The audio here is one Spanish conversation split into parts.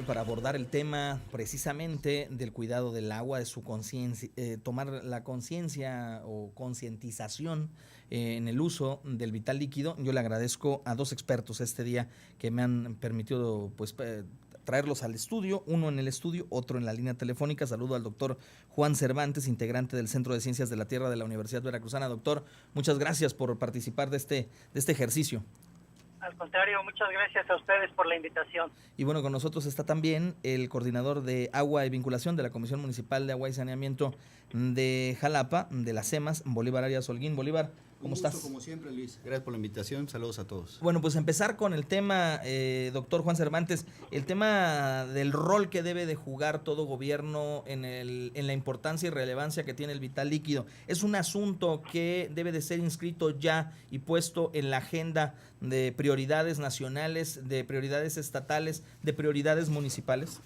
para abordar el tema precisamente del cuidado del agua, de su conciencia, tomar la conciencia o concientización en el uso del vital líquido. Yo le agradezco a dos expertos este día que me han permitido pues traerlos al estudio, uno en el estudio, otro en la línea telefónica. Saludo al doctor Juan Cervantes, integrante del Centro de Ciencias de la Tierra de la Universidad Veracruzana. Doctor, muchas gracias por participar de este ejercicio. Al contrario, muchas gracias a ustedes por la invitación. Y bueno, con nosotros está también el coordinador de Agua y Vinculación de la Comisión Municipal de Agua y Saneamiento de Jalapa, de las CEMAS, Bolívar Arias Holguín. Bolívar, ¿cómo estás? Como siempre, Luis. Gracias por la invitación. Saludos a todos. Bueno, pues empezar con el tema, doctor Juan Cervantes, el tema del rol que debe de jugar todo gobierno en la importancia y relevancia que tiene el vital líquido. Es un asunto que debe de ser inscrito ya y puesto en la agenda de prioridades nacionales, de prioridades estatales, de prioridades municipales.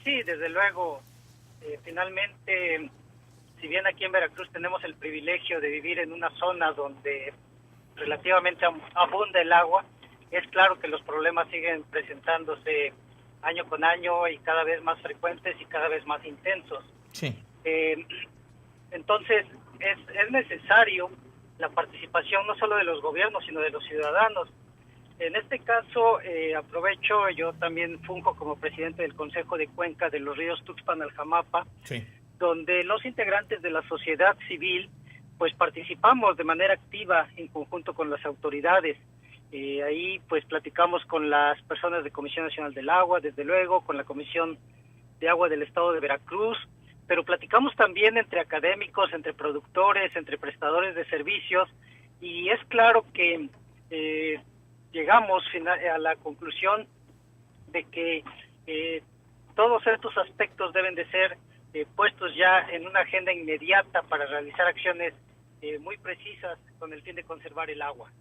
Sí, desde luego. Finalmente, si bien aquí en Veracruz tenemos el privilegio de vivir en una zona donde relativamente abunda el agua, es claro que los problemas siguen presentándose año con año y cada vez más frecuentes y cada vez más intensos. Sí. Entonces, es necesario la participación no solo de los gobiernos, sino de los ciudadanos. En este caso, aprovecho, yo también funjo como presidente del Consejo de Cuenca de los ríos Tuxpan-Aljamapa, Sí. donde los integrantes de la sociedad civil pues participamos de manera activa en conjunto con las autoridades. Ahí pues platicamos con las personas de Comisión Nacional del Agua, desde luego, con la Comisión de Agua del Estado de Veracruz, pero platicamos también entre académicos, entre productores, entre prestadores de servicios, y es claro que llegamos a la conclusión de que todos estos aspectos deben de ser puestos ya en una agenda inmediata para realizar acciones muy precisas con el fin de conservar el agua.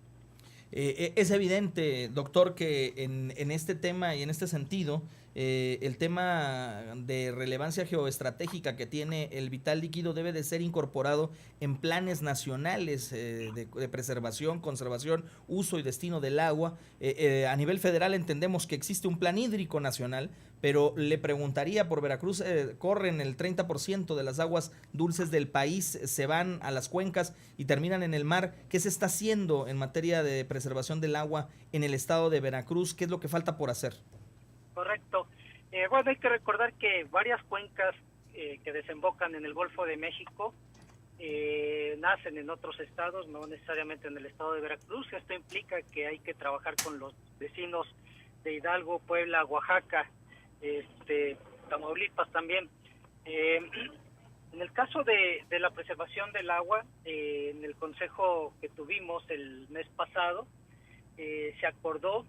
Es evidente, doctor, que en este tema y en este sentido, el tema de relevancia geoestratégica que tiene el vital líquido debe de ser incorporado en planes nacionales de preservación, conservación, uso y destino del agua. A nivel federal entendemos que existe un plan hídrico nacional, pero le preguntaría, por Veracruz corren el 30% de las aguas dulces del país, se van a las cuencas y terminan en el mar. ¿Qué se está haciendo en materia de preservación del agua en el estado de Veracruz? ¿Qué es lo que falta por hacer? Correcto. Bueno, hay que recordar que varias cuencas que desembocan en el Golfo de México nacen en otros estados, no necesariamente en el estado de Veracruz. Esto implica que hay que trabajar con los vecinos de Hidalgo, Puebla, Oaxaca, Tamaulipas también. En el caso de la preservación del agua, en el consejo que tuvimos el mes pasado, se acordó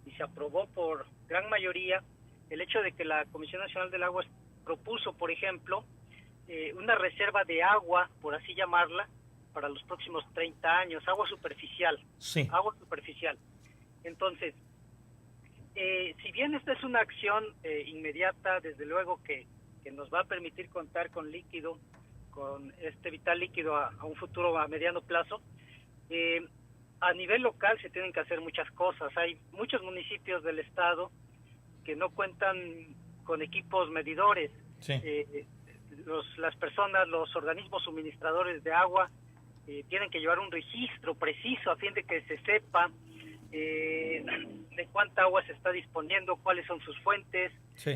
y se aprobó por gran mayoría el hecho de que la Comisión Nacional del Agua propuso, por ejemplo, una reserva de agua, por así llamarla, para los próximos 30 años, agua superficial. Sí. Agua superficial. Entonces, si bien esta es una acción inmediata, desde luego que nos va a permitir contar con líquido, con este vital líquido a un futuro a mediano plazo, a nivel local se tienen que hacer muchas cosas. Hay muchos municipios del estado que no cuentan con equipos medidores. Sí. Las personas, los organismos suministradores de agua tienen que llevar un registro preciso a fin de que se sepa de cuánta agua se está disponiendo, cuáles son sus fuentes. Sí.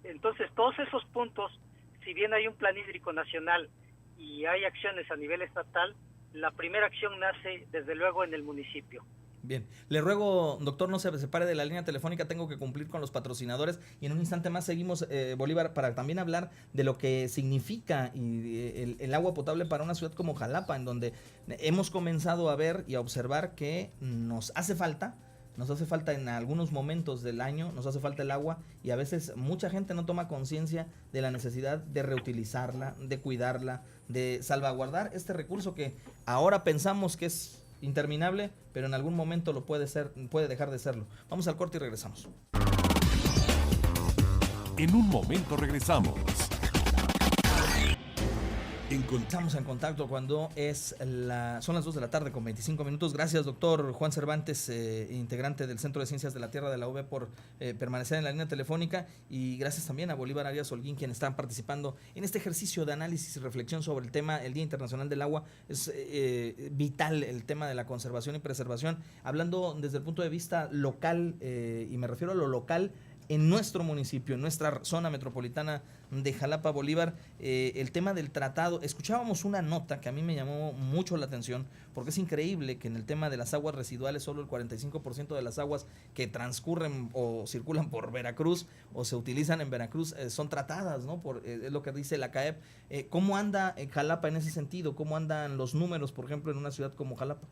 Entonces, todos esos puntos, si bien hay un plan hídrico nacional y hay acciones a nivel estatal, la primera acción nace desde luego en el municipio. Bien, le ruego, doctor, no se separe de la línea telefónica, tengo que cumplir con los patrocinadores y en un instante más seguimos, Bolívar, para también hablar de lo que significa el agua potable para una ciudad como Jalapa, en donde hemos comenzado a ver y a observar que nos hace falta en algunos momentos del año, nos hace falta el agua y a veces mucha gente no toma conciencia de la necesidad de reutilizarla, de cuidarla, de salvaguardar este recurso que ahora pensamos que es interminable, pero en algún momento puede dejar de serlo. Vamos al corte y regresamos. En un momento regresamos. Estamos en contacto cuando son las 2 de la tarde con 25 minutos. Gracias, doctor Juan Cervantes, integrante del Centro de Ciencias de la Tierra de la UB, por permanecer en la línea telefónica, y gracias también a Bolívar Arias Holguín, quienes están participando en este ejercicio de análisis y reflexión sobre el tema. El Día Internacional del Agua es vital, el tema de la conservación y preservación, hablando desde el punto de vista local, y me refiero a lo local en nuestro municipio, en nuestra zona metropolitana de Jalapa, Bolívar. El tema del tratado, escuchábamos una nota que a mí me llamó mucho la atención, porque es increíble que en el tema de las aguas residuales solo el 45% de las aguas que transcurren o circulan por Veracruz o se utilizan en Veracruz son tratadas, ¿no? Es lo que dice la CAEP. ¿Cómo anda Jalapa en ese sentido? ¿Cómo andan los números, por ejemplo, en una ciudad como Jalapa?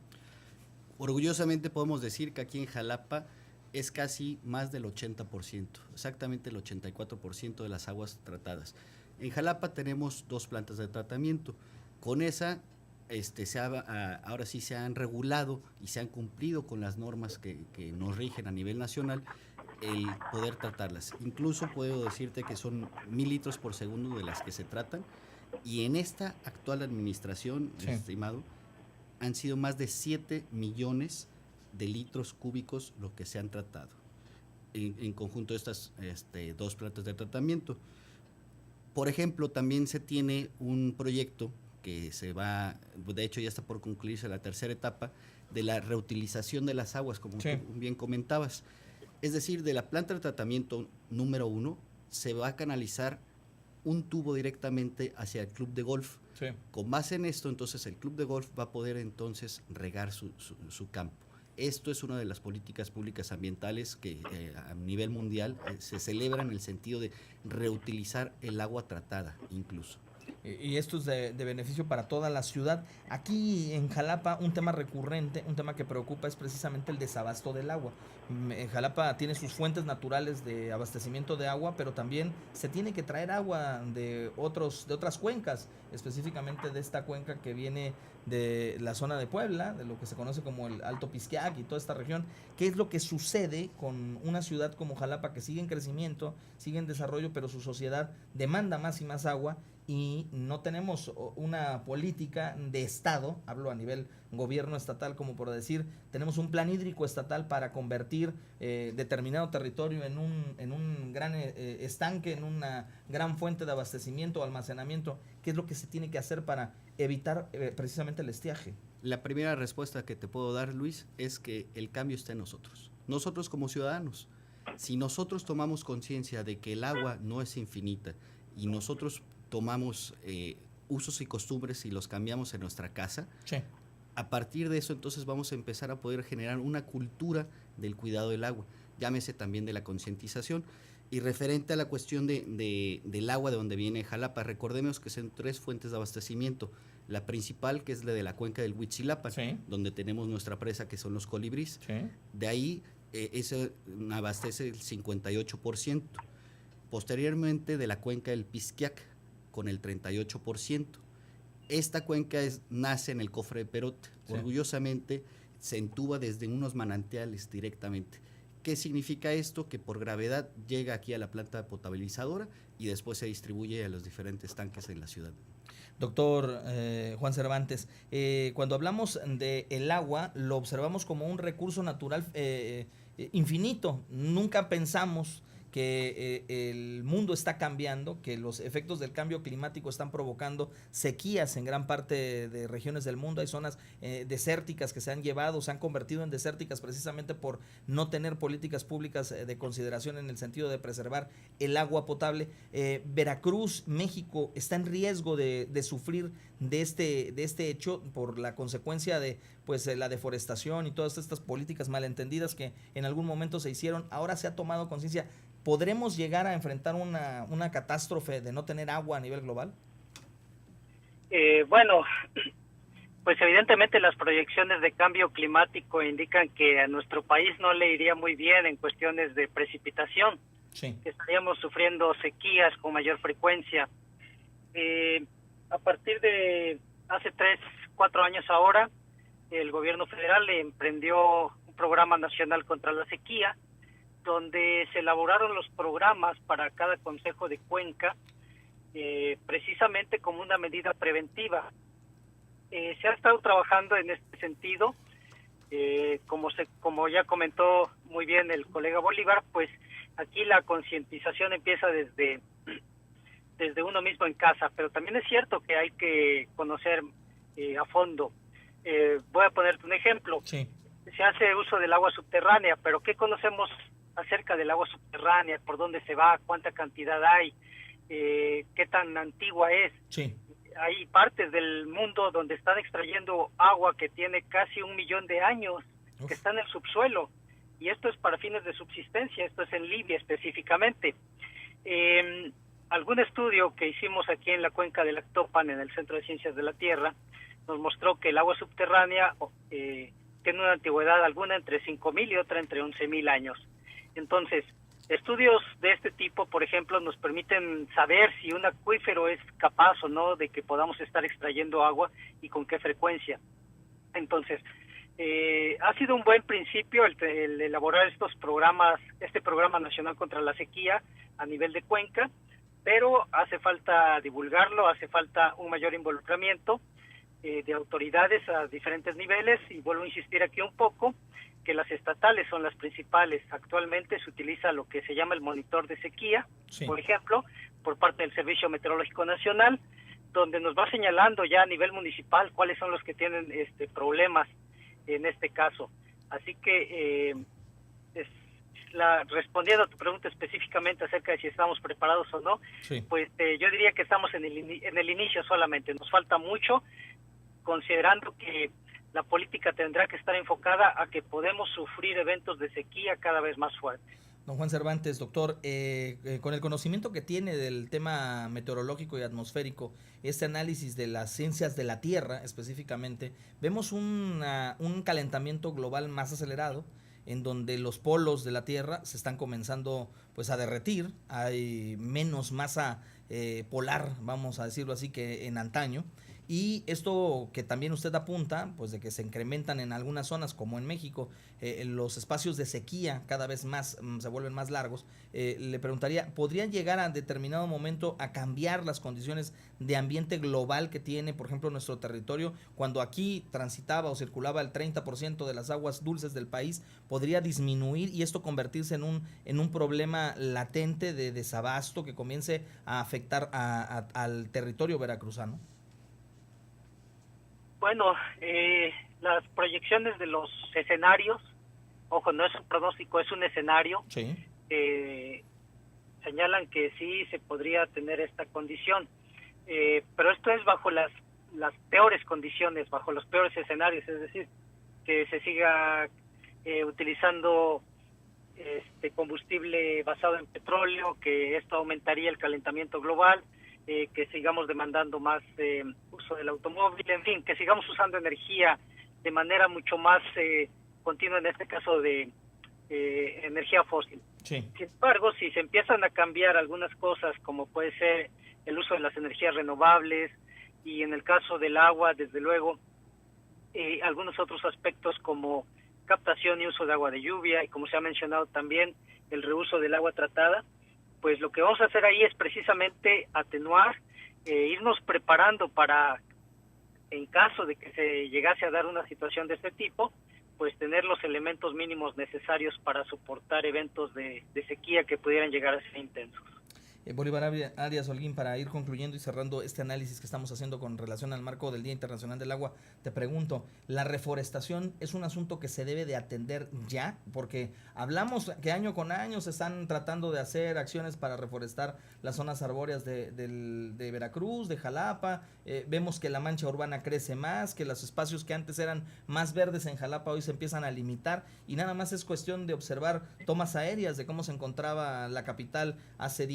Orgullosamente podemos decir que aquí en Jalapa es casi más del 80%, exactamente el 84% de las aguas tratadas. En Jalapa tenemos 2 plantas de tratamiento. Con esa, ahora sí se han regulado y se han cumplido con las normas que nos rigen a nivel nacional, el poder tratarlas. Incluso puedo decirte que son 1000 litros por segundo de las que se tratan, y en esta actual administración, sí, estimado, han sido más de 7 millones de litros cúbicos lo que se han tratado en conjunto de estas 2 plantas de tratamiento. Por ejemplo, también se tiene un proyecto que de hecho ya está por concluirse la 3ª etapa de la reutilización de las aguas, como tú bien comentabas. Es decir, de la planta de tratamiento número 1 se va a canalizar un tubo directamente hacia el club de golf. Sí. Con base en esto, entonces el club de golf va a poder entonces regar su campo. Esto es una de las políticas públicas ambientales que a nivel mundial se celebra en el sentido de reutilizar el agua tratada incluso. Y esto es de beneficio para toda la ciudad. Aquí en Jalapa un tema recurrente, un tema que preocupa es precisamente el desabasto del agua. Jalapa tiene sus fuentes naturales de abastecimiento de agua, pero también se tiene que traer agua de otras cuencas, específicamente de esta cuenca que viene de la zona de Puebla, de lo que se conoce como el Alto Pisquiac y toda esta región. ¿Qué es lo que sucede con una ciudad como Jalapa, que sigue en crecimiento, sigue en desarrollo, pero su sociedad demanda más y más agua, y no tenemos una política de Estado? Hablo a nivel gobierno estatal, como por decir, tenemos un plan hídrico estatal para convertir determinado territorio en un gran estanque, en una gran fuente de abastecimiento o almacenamiento. ¿Qué es lo que se tiene que hacer para evitar precisamente el estiaje? La primera respuesta que te puedo dar, Luis, es que el cambio está en nosotros como ciudadanos. Si nosotros tomamos conciencia de que el agua no es infinita y nosotros tomamos usos y costumbres y los cambiamos en nuestra casa, sí, a partir de eso entonces vamos a empezar a poder generar una cultura del cuidado del agua, llámese también de la concientización. Y referente a la cuestión del agua de donde viene Jalapa, recordemos que son 3 fuentes de abastecimiento. La principal, que es la de la cuenca del Huitzilapan, sí, donde tenemos nuestra presa, que son los colibrís. Sí. De ahí ese abastece el 58%. Posteriormente, de la cuenca del Pisquiac, con el 38%. Esta cuenca nace en el cofre de Perote. Sí. Orgullosamente se entuba desde unos manantiales directamente. ¿Qué significa esto? Que por gravedad llega aquí a la planta potabilizadora y después se distribuye a los diferentes tanques en la ciudad. Doctor Juan Cervantes, cuando hablamos del agua, lo observamos como un recurso natural infinito. Nunca pensamos que el mundo está cambiando, que los efectos del cambio climático están provocando sequías en gran parte de regiones del mundo. Hay zonas desérticas que se han convertido en desérticas precisamente por no tener políticas públicas de consideración en el sentido de preservar el agua potable. Veracruz, México, está en riesgo de sufrir de este hecho por la consecuencia de la deforestación y todas estas políticas malentendidas que en algún momento se hicieron. Ahora se ha tomado conciencia. ¿Podremos llegar a enfrentar una catástrofe de no tener agua a nivel global? Bueno, pues evidentemente las proyecciones de cambio climático indican que a nuestro país no le iría muy bien en cuestiones de precipitación. Sí. Estaríamos sufriendo sequías con mayor frecuencia. A partir de hace 3-4 años ahora, el gobierno federal emprendió un programa nacional contra la sequía, donde se elaboraron los programas para cada consejo de cuenca precisamente como una medida preventiva. Se ha estado trabajando en este sentido, como ya comentó muy bien el colega Bolívar, pues aquí la concientización empieza desde uno mismo en casa, pero también es cierto que hay que conocer a fondo. Voy a ponerte un ejemplo. Sí. Se hace uso del agua subterránea, pero ¿qué conocemos acerca del agua subterránea? ¿Por dónde se va? ¿Cuánta cantidad hay? ¿Qué tan antigua es? Sí. Hay partes del mundo donde están extrayendo agua que tiene casi 1 millón de años, que está en el subsuelo, y esto es para fines de subsistencia. Esto es en Libia específicamente. Algún estudio que hicimos aquí en la cuenca del Actopan, en el Centro de Ciencias de la Tierra, nos mostró que el agua subterránea tiene una antigüedad alguna entre 5.000 y otra entre 11.000 años. Entonces, estudios de este tipo, por ejemplo, nos permiten saber si un acuífero es capaz o no de que podamos estar extrayendo agua y con qué frecuencia. Entonces, ha sido un buen principio el elaborar estos programas, este programa nacional contra la sequía a nivel de cuenca, pero hace falta divulgarlo, hace falta un mayor involucramiento de autoridades a diferentes niveles, y vuelvo a insistir aquí un poco, que las estatales son las principales. Actualmente se utiliza lo que se llama el monitor de sequía, sí, por ejemplo, por parte del Servicio Meteorológico Nacional, donde nos va señalando ya a nivel municipal cuáles son los que tienen problemas en este caso. Así que respondiendo a tu pregunta específicamente acerca de si estamos preparados o no, sí, pues yo diría que estamos en el inicio solamente. Nos falta mucho, considerando que la política tendrá que estar enfocada a que podemos sufrir eventos de sequía cada vez más fuertes. Don Juan Cervantes, doctor, con el conocimiento que tiene del tema meteorológico y atmosférico, este análisis de las ciencias de la Tierra específicamente, vemos un calentamiento global más acelerado, en donde los polos de la Tierra se están comenzando pues a derretir, hay menos masa polar, vamos a decirlo así, que en antaño. Y esto que también usted apunta, pues de que se incrementan en algunas zonas, como en México, los espacios de sequía cada vez más se vuelven más largos. Le preguntaría, ¿podrían llegar a determinado momento a cambiar las condiciones de ambiente global que tiene, por ejemplo, nuestro territorio? Cuando aquí transitaba o circulaba el 30% de las aguas dulces del país, ¿podría disminuir y esto convertirse en un problema latente de desabasto que comience a afectar al territorio veracruzano? Bueno, las proyecciones de los escenarios, ojo, no es un pronóstico, es un escenario, sí, señalan que sí se podría tener esta condición, pero esto es bajo las peores condiciones, bajo los peores escenarios, es decir, que se siga utilizando combustible basado en petróleo, que esto aumentaría el calentamiento global, que sigamos demandando más uso del automóvil, en fin, que sigamos usando energía de manera mucho más continua, en este caso de energía fósil. Sí. Sin embargo, si se empiezan a cambiar algunas cosas, como puede ser el uso de las energías renovables, y en el caso del agua, desde luego, algunos otros aspectos como captación y uso de agua de lluvia, y como se ha mencionado también, el reuso del agua tratada, pues lo que vamos a hacer ahí es precisamente atenuar, irnos preparando para, en caso de que se llegase a dar una situación de este tipo, pues tener los elementos mínimos necesarios para soportar eventos de sequía que pudieran llegar a ser intensos. Bolívar Arias Holguín, para ir concluyendo y cerrando este análisis que estamos haciendo con relación al marco del Día Internacional del Agua, te pregunto, ¿la reforestación es un asunto que se debe de atender ya? Porque hablamos que año con año se están tratando de hacer acciones para reforestar las zonas arbóreas de Veracruz, de Jalapa, vemos que la mancha urbana crece más, que los espacios que antes eran más verdes en Jalapa hoy se empiezan a limitar, y nada más es cuestión de observar tomas aéreas de cómo se encontraba la capital hace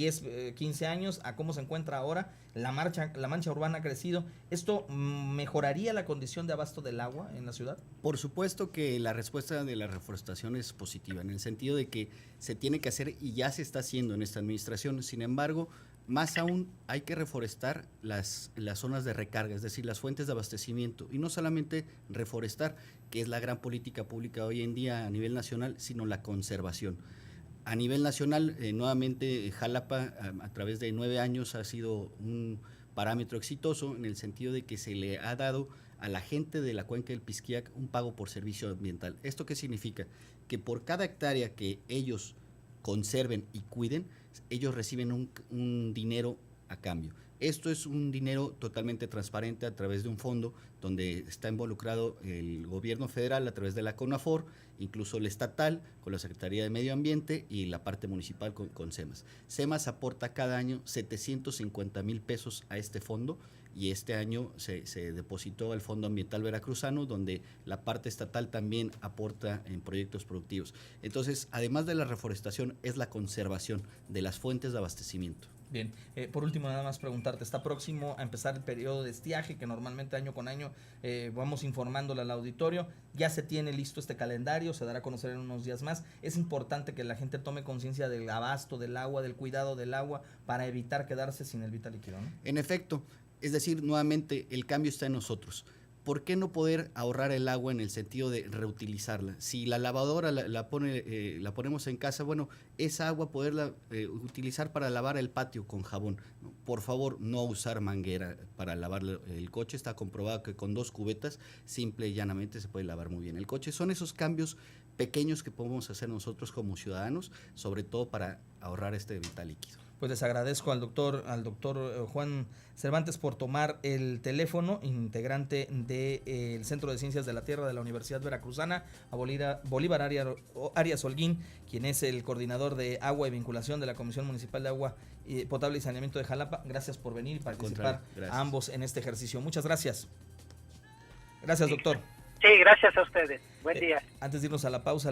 15 años a cómo se encuentra ahora. La mancha urbana ha crecido. ¿Esto mejoraría la condición de abasto del agua en la ciudad? Por supuesto que la respuesta de la reforestación es positiva, en el sentido de que se tiene que hacer y ya se está haciendo en esta administración. Sin embargo, más aún hay que reforestar las zonas de recarga, es decir, las fuentes de abastecimiento, y no solamente reforestar, que es la gran política pública hoy en día a nivel nacional, sino la conservación. A nivel nacional, nuevamente Jalapa a través de 9 años ha sido un parámetro exitoso en el sentido de que se le ha dado a la gente de la cuenca del Pisquiac un pago por servicio ambiental. ¿Esto qué significa? Que por cada hectárea que ellos conserven y cuiden, ellos reciben un dinero a cambio. Esto es un dinero totalmente transparente a través de un fondo donde está involucrado el gobierno federal a través de la CONAFOR, incluso el estatal con la Secretaría de Medio Ambiente y la parte municipal con CEMAS. CEMAS aporta cada año 750,000 pesos a este fondo y este año se depositó al Fondo Ambiental Veracruzano, donde la parte estatal también aporta en proyectos productivos. Entonces, además de la reforestación, es la conservación de las fuentes de abastecimiento. Bien, por último nada más preguntarte, está próximo a empezar el periodo de estiaje que normalmente año con año vamos informándole al auditorio, ya se tiene listo este calendario, se dará a conocer en unos días más, es importante que la gente tome conciencia del abasto del agua, del cuidado del agua para evitar quedarse sin el vital líquido, ¿no? En efecto, es decir, nuevamente el cambio está en nosotros. ¿Por qué no poder ahorrar el agua en el sentido de reutilizarla? Si la lavadora la ponemos en casa, bueno, esa agua poderla utilizar para lavar el patio con jabón. Por favor, no usar manguera para lavar el coche. Está comprobado que con 2 cubetas, simple y llanamente, se puede lavar muy bien el coche. Son esos cambios pequeños que podemos hacer nosotros como ciudadanos, sobre todo para ahorrar este vital líquido. Pues les agradezco al doctor Juan Cervantes por tomar el teléfono, integrante del Centro de Ciencias de la Tierra de la Universidad Veracruzana, a Bolívar Arias Holguín, quien es el coordinador de agua y vinculación de la Comisión Municipal de Agua Potable y Saneamiento de Jalapa. Gracias por venir y participar a ambos en este ejercicio. Muchas gracias. Gracias, doctor. Sí, gracias a ustedes. Buen día. Antes de irnos a la pausa,